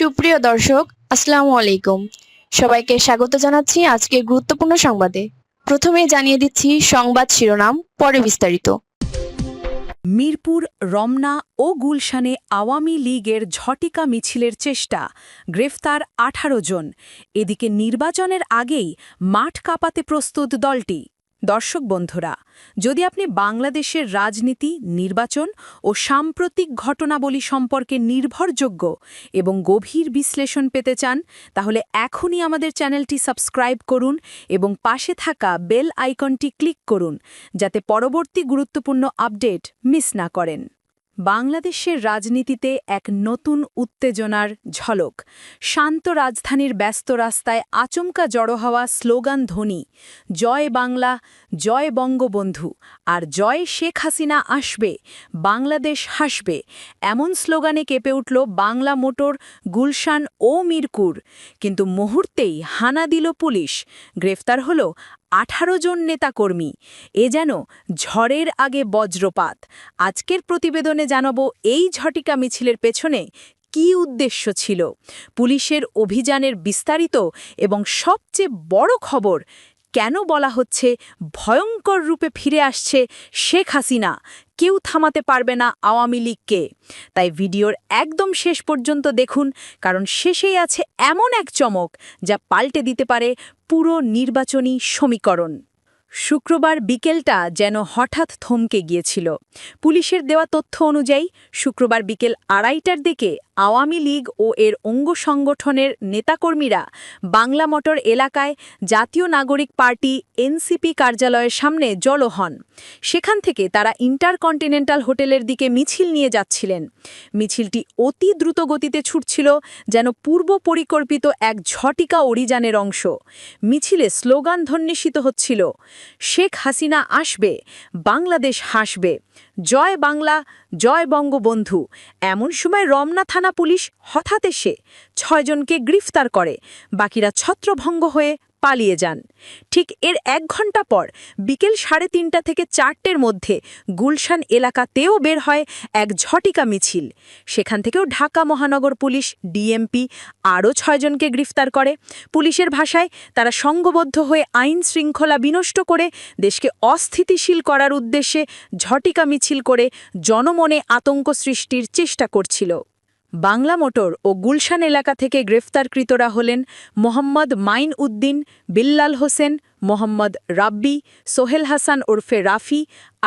সুপ্রিয় দর্শক, আসসালামু আলাইকুম। সবাইকে স্বাগত জানাচ্ছি আজকের গুরুত্বপূর্ণ সংবাদে। প্রথমেই জানিয়ে দিচ্ছি সংবাদ শিরোনাম, পরে বিস্তারিত। মিরপুর, রমনা ও গুলশানে আওয়ামী লীগের ঝটিকা মিছিলের চেষ্টা, গ্রেফতার ১৮ জন। এদিকে নির্বাচনের আগেই মাঠ কাঁপাতে প্রস্তুত দলটি। দর্শক বন্ধুরা, যদি আপনি বাংলাদেশের রাজনীতি, নির্বাচন ও সাম্প্রতিক ঘটনাবলী সম্পর্কে নির্ভরযোগ্য এবং গভীর বিশ্লেষণ পেতে চান, তাহলে এখনই আমাদের চ্যানেলটি সাবস্ক্রাইব করুন এবং পাশে থাকা বেল আইকনটি ক্লিক করুন, যাতে পরবর্তী গুরুত্বপূর্ণ আপডেট মিস না করেন। বাংলাদেশের রাজনীতিতে এক নতুন উত্তেজনার ঝলক। শান্ত রাজধানীর ব্যস্ত রাস্তায় আচমকা জড়ো হওয়া স্লোগান ধ্বনি, জয় বাংলা, জয় বঙ্গবন্ধু আর জয় শেখ হাসিনা আসবে, বাংলাদেশ হাসবে, এমন স্লোগানে কেঁপে উঠল বাংলা মোটর, গুলশান ও মিরপুর। কিন্তু মুহূর্তেই হানা দিল পুলিশ, গ্রেফতার হল ১৮ জন নেতাকর্মী। এ যেন ঝড়ের আগে বজ্রপাত। আজকের প্রতিবেদনে জানাবো এই ঝটিকা মিছিলের পেছনে কী উদ্দেশ্য ছিল, পুলিশের অভিযানের বিস্তারিত এবং সবচেয়ে বড় খবর, কেন বলা হচ্ছে ভয়ঙ্কর রূপে ফিরে আসছে শেখ হাসিনা, কেউ থামাতে পারবে না আওয়ামী লীগকে। তাই ভিডিওর একদম শেষ পর্যন্ত দেখুন, কারণ শেষেই আছে এমন এক চমক যা পাল্টে দিতে পারে পুরো নির্বাচনী সমীকরণ। শুক্রবার বিকেলটা যেন হঠাৎ থমকে গিয়েছিল। পুলিশের দেওয়া তথ্য অনুযায়ী শুক্রবার বিকেল ২:৩০টার দিকে আওয়ামী লীগ ও এর অঙ্গ সংগঠনের নেতাকর্মীরা বাংলা মোটর এলাকায় জাতীয় নাগরিক পার্টি এনসিপি কার্যালয়ের সামনে জড়ো হন। সেখান থেকে তারা ইন্টারকন্টিনেন্টাল হোটেলের দিকে মিছিল নিয়ে যাচ্ছিলেন। মিছিলটি অতি দ্রুত গতিতে ছুটছিল, যেন পূর্ব পরিকল্পিত এক ঝটিকা অভিযানের অংশ। মিছিলে স্লোগান ধ্বনিত হচ্ছিল, শেখ হাসিনা আসবে, বাংলাদেশ হাসবে, জয় বাংলা, জয় বঙ্গবন্ধু। এমন সময় রমনা থানা পুলিশ হঠাৎ এসে ৬ জনকে গ্রেফতার করে, বাকিরা ছত্রভঙ্গ হয়ে পালিয়ে যান। ঠিক এর ১ ঘণ্টা পর বিকেল ৩:৩০ থেকে ৪টের মধ্যে গুলশান এলাকাতেও বের হয় এক ঝটিকা মিছিল। সেখান থেকেও ঢাকা মহানগর পুলিশ, ডিএমপি আরও ৬ জনকে গ্রেফতার করে। পুলিশের ভাষায় তারা সংঘবদ্ধ হয়ে আইন শৃঙ্খলা বিনষ্ট করে দেশকে অস্থিতিশীল করার উদ্দেশ্যে ঝটিকা মিছিল করে জনমনে আতঙ্ক সৃষ্টির চেষ্টা করছিল। বাংলা মোটর ও গুলশান এলাকা থেকে গ্রেফতারকৃতরা হলেন মোহাম্মদ মাইন উদ্দিন, বিল্লাল হোসেন, মোহাম্মদ রাব্বি, সোহেল হাসান ওরফে রাফি,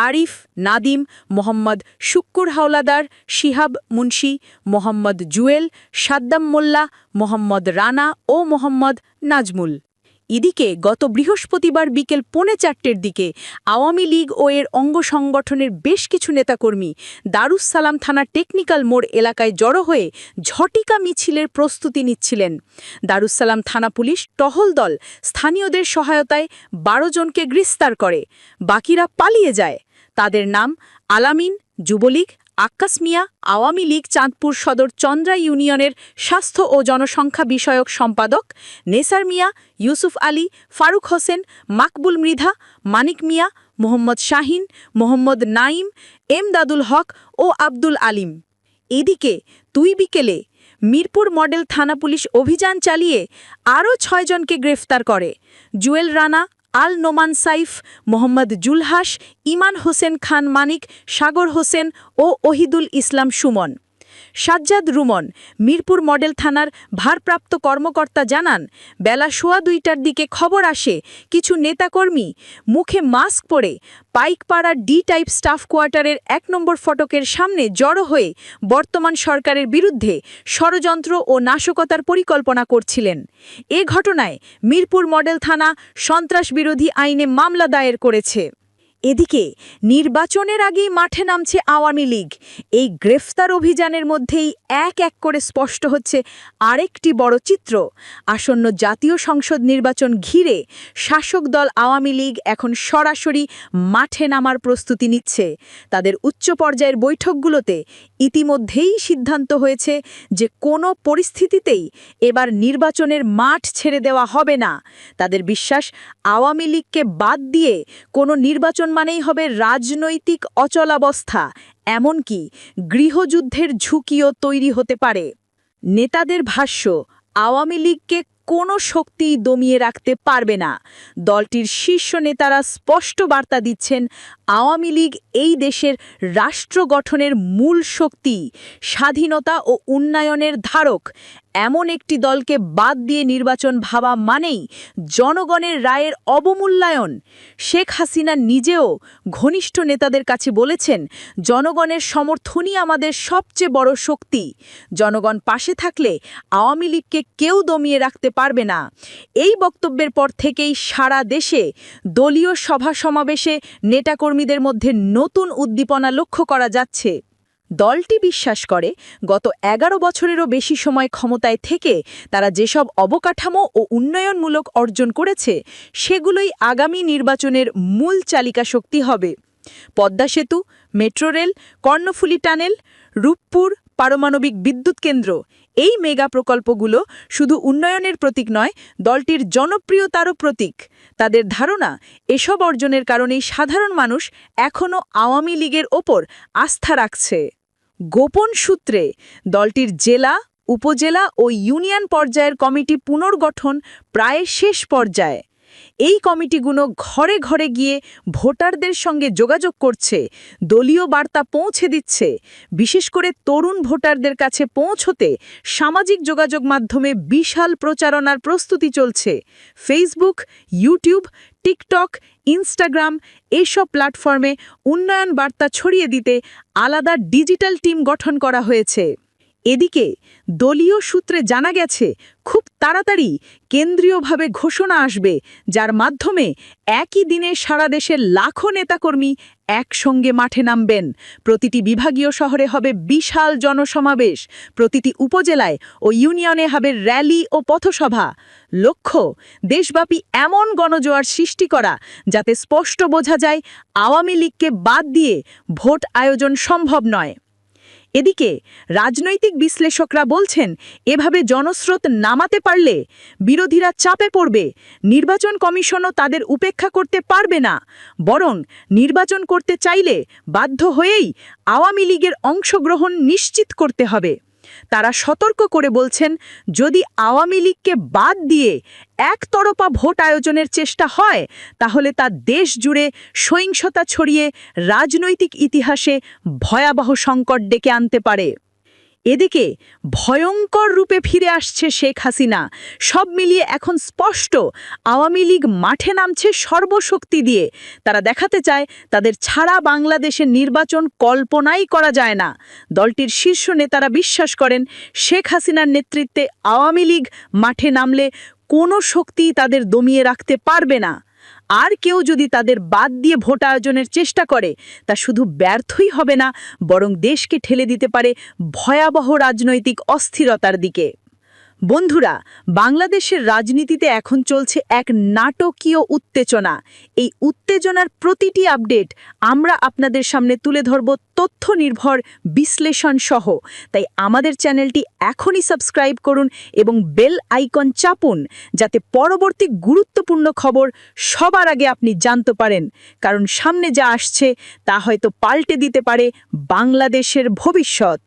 আরিফ, নাদিম, মোহাম্মদ শুক্কুর হাওলাদার, শিহাব মুন্সি, মোহাম্মদ জুয়েল, সাদ্দাম মোল্লা, মোহাম্মদ রানা ও মোহাম্মদ নাজমুল। এদিকে গত বৃহস্পতিবার বিকেল ৪:৩০টার দিকে আওয়ামী লীগ ও এর অঙ্গ সংগঠনের বেশ কিছু নেতাকর্মী দারুস সালাম থানার টেকনিক্যাল মোড় এলাকায় জড়ো হয়ে ঝটিকা মিছিলের প্রস্তুতি নিচ্ছিলেন। দারুস সালাম থানা পুলিশ টহল দল স্থানীয়দের সহায়তায় ১২ জনকে গ্রেফতার করে, বাকিরা পালিয়ে যায়। তাদের নাম আলামিন, যুবলীগ, আক্কাস মিয়া, আওয়ামী লীগ চাঁদপুর সদর চন্দ্রা ইউনিয়নের স্বাস্থ্য ও জনসংখ্যা বিষয়ক সম্পাদক, নেসার মিয়া, ইউসুফ আলী, ফারুক হোসেন, মাকবুল মৃধা, মানিক মিয়া, মোহাম্মদ শাহিন, মোহাম্মদ নাইম, এমদাদুল হক ও আব্দুল আলিম। এদিকে বিকেলে মিরপুর মডেল থানা পুলিশ অভিযান চালিয়ে আরও ৬ জনকে গ্রেফতার করে। জুয়েল রানা, আল নোমান সাইফ, মোহাম্মদ জুলহাস, ইমান হোসেন খান মানিক, সাগর হোসেন ও ওহিদুল ইসলাম সুমন। সাজ্জাদ রুমন, মিরপুর মডেল থানার ভারপ্রাপ্ত কর্মকর্তা জানান, বেলা ২:১টার দিকে খবর আসে কিছু নেতাকর্মী মুখে মাস্ক পরে পাইকপাড়া ডি টাইপ স্টাফ কোয়ার্টারের ১ নম্বর ফটকের সামনে জড়ো হয়ে বর্তমান সরকারের বিরুদ্ধে ষড়যন্ত্র ও নাশকতার পরিকল্পনা করছিলেন। এ ঘটনায় মিরপুর মডেল থানা সন্ত্রাস বিরোধী আইনে মামলা দায়ের করেছে। এদিকে নির্বাচনের আগেই মাঠে নামছে আওয়ামী লীগ। এই গ্রেফতার অভিযানের মধ্যেই এক এক করে স্পষ্ট হচ্ছে আরেকটি বড় চিত্র। আসন্ন জাতীয় সংসদ নির্বাচন ঘিরে শাসক দল আওয়ামী লীগ এখন সরাসরি মাঠে নামার প্রস্তুতি নিচ্ছে। তাদের উচ্চ পর্যায়ের বৈঠকগুলোতে ইতিমধ্যেই সিদ্ধান্ত হয়েছে যে কোনো পরিস্থিতিতেই এবার নির্বাচনের মাঠ ছেড়ে দেওয়া হবে না। তাদের বিশ্বাস, আওয়ামী লীগকে বাদ দিয়ে কোনো নির্বাচন মানেই হবে রাজনৈতিক অচলাবস্থা, এমনকি গৃহযুদ্ধের ঝুঁকিও তৈরি হতে পারে। নেতাদের ভাষ্য, আওয়ামী লীগকে কোনো শক্তিই দমিয়ে রাখতে পারবে না। দলটির শীর্ষ নেতারা স্পষ্ট বার্তা দিচ্ছেন, আওয়ামী লীগ এই দেশের রাষ্ট্র গঠনের মূল শক্তি, স্বাধীনতা ও উন্নয়নের ধারক। এমন একটি দলকে বাদ দিয়ে নির্বাচন ভাবা মানেই জনগণের রায়ের অবমূল্যায়ন। শেখ হাসিনা নিজেও ঘনিষ্ঠ নেতাদের কাছে বলেছেন, জনগণের সমর্থনই আমাদের সবচেয়ে বড় শক্তি। জনগণ পাশে থাকলে আওয়ামী লীগকে কেউ দমিয়ে রাখতে পারবে না। এই বক্তব্যের পর থেকেই সারা দেশে দলীয় সভা সমাবেশে নেতাকর্মীদের মধ্যে নতুন উদ্দীপনা লক্ষ্য করা যাচ্ছে। দলটি বিশ্বাস করে, গত 11 বছরেরও বেশি সময় ক্ষমতায় থেকে তারা যেসব অবকাঠামো ও উন্নয়নমূলক অর্জন করেছে, সেগুলোই আগামী নির্বাচনের মূল চালিকা শক্তি হবে। পদ্মা সেতু, metro rail, Karnaphuli tunnel, Rooppur পারমাণবিক বিদ্যুৎ কেন্দ্র, এই মেগা প্রকল্পগুলো শুধু উন্নয়নের প্রতীক নয়, দলটির জনপ্রিয়তারও প্রতীক। তাদের ধারণা, এসব অর্জনের কারণেই সাধারণ মানুষ এখনও আওয়ামী লীগের ওপর আস্থা রাখছে। গোপন সূত্রে দলটির জেলা, উপজেলা ও ইউনিয়ন পর্যায়ের কমিটি পুনর্গঠন প্রায় শেষ পর্যায়ে। এই কমিটিগুলো ঘরে ঘরে গিয়ে ভোটারদের সঙ্গে যোগাযোগ করছে, দলীয় বার্তা পৌঁছে দিচ্ছে। বিশেষ করে তরুণ ভোটারদের কাছে পৌঁছতে সামাজিক যোগাযোগ মাধ্যমে বিশাল প্রচারণার প্রস্তুতি চলছে। ফেসবুক, ইউটিউব, টিকটক, ইনস্টাগ্রাম এসব প্ল্যাটফর্মে উন্নয়ন বার্তা ছড়িয়ে দিতে আলাদা ডিজিটাল টিম গঠন করা হয়েছে। এদিকে দলীয় সূত্রে জানা গেছে, খুব তাড়াতাড়ি কেন্দ্রীয়ভাবে ঘোষণা আসবে, যার মাধ্যমে একই দিনে সারা দেশের লাখো নেতাকর্মী একসঙ্গে মাঠে নামবেন। প্রতিটি বিভাগীয় শহরে হবে বিশাল জনসমাবেশ, প্রতিটি উপজেলায় ও ইউনিয়নে হবে র্যালি ও পথসভা। লক্ষ্য, দেশব্যাপী এমন গণজোয়ার সৃষ্টি করা যাতে স্পষ্ট বোঝা যায়, আওয়ামী লীগকে বাদ দিয়ে ভোট আয়োজন সম্ভব নয়। এদিকে রাজনৈতিক বিশ্লেষকরা বলছেন, এভাবে জনস্রোত নামাতে পারলে বিরোধীরা চাপে পড়বে। নির্বাচন কমিশনও তাদের উপেক্ষা করতে পারবে না, বরং নির্বাচন করতে চাইলে বাধ্য হয়েই আওয়ামী লীগের অংশগ্রহণ নিশ্চিত করতে হবে। তারা সতর্ক করে বলছেন, যদি আওয়ামী লীগকে বাদ দিয়ে একতরফা ভোট আয়োজনের চেষ্টা হয়, তাহলে তা দেশ জুড়ে সহিংসতা ছড়িয়ে রাজনৈতিক ইতিহাসে ভয়াবহ সংকট ডেকে আনতে পারে। এদিকে ভয়ঙ্কর রূপে ফিরে আসছে শেখ হাসিনা। সব মিলিয়ে এখন স্পষ্ট, আওয়ামী লীগ মাঠে নামছে সর্বশক্তি দিয়ে। তারা দেখাতে চায়, তাদের ছাড়া বাংলাদেশের নির্বাচন কল্পনাই করা যায় না। দলটির শীর্ষ নেতারা বিশ্বাস করেন, শেখ হাসিনার নেতৃত্বে আওয়ামী লীগ মাঠে নামলে কোনো শক্তিই তাদের দমিয়ে রাখতে পারবে না। আর কেউ যদি তাদের বাদ দিয়ে ভোট আয়োজনের চেষ্টা করে, তা শুধু ব্যর্থই হবে না, বরং দেশকে ঠেলে দিতে পারে ভয়াবহ রাজনৈতিক অস্থিরতার দিকে। বন্ধুরা, বাংলাদেশের রাজনীতিতে এখন চলছে এক নাটকীয় উত্তেজনা। এই উত্তেজনার প্রতিটি আপডেট আমরা আপনাদের সামনে তুলে ধরব তথ্য নির্ভর বিশ্লেষণ সহ। তাই আমাদের চ্যানেলটি এখনই সাবস্ক্রাইব করুন এবং বেল আইকন চাপুন, যাতে পরবর্তী গুরুত্বপূর্ণ খবর সবার আগে আপনি জানতে পারেন। কারণ সামনে যা আসছে তা হয়তো পাল্টে দিতে পারে বাংলাদেশের ভবিষ্যৎ।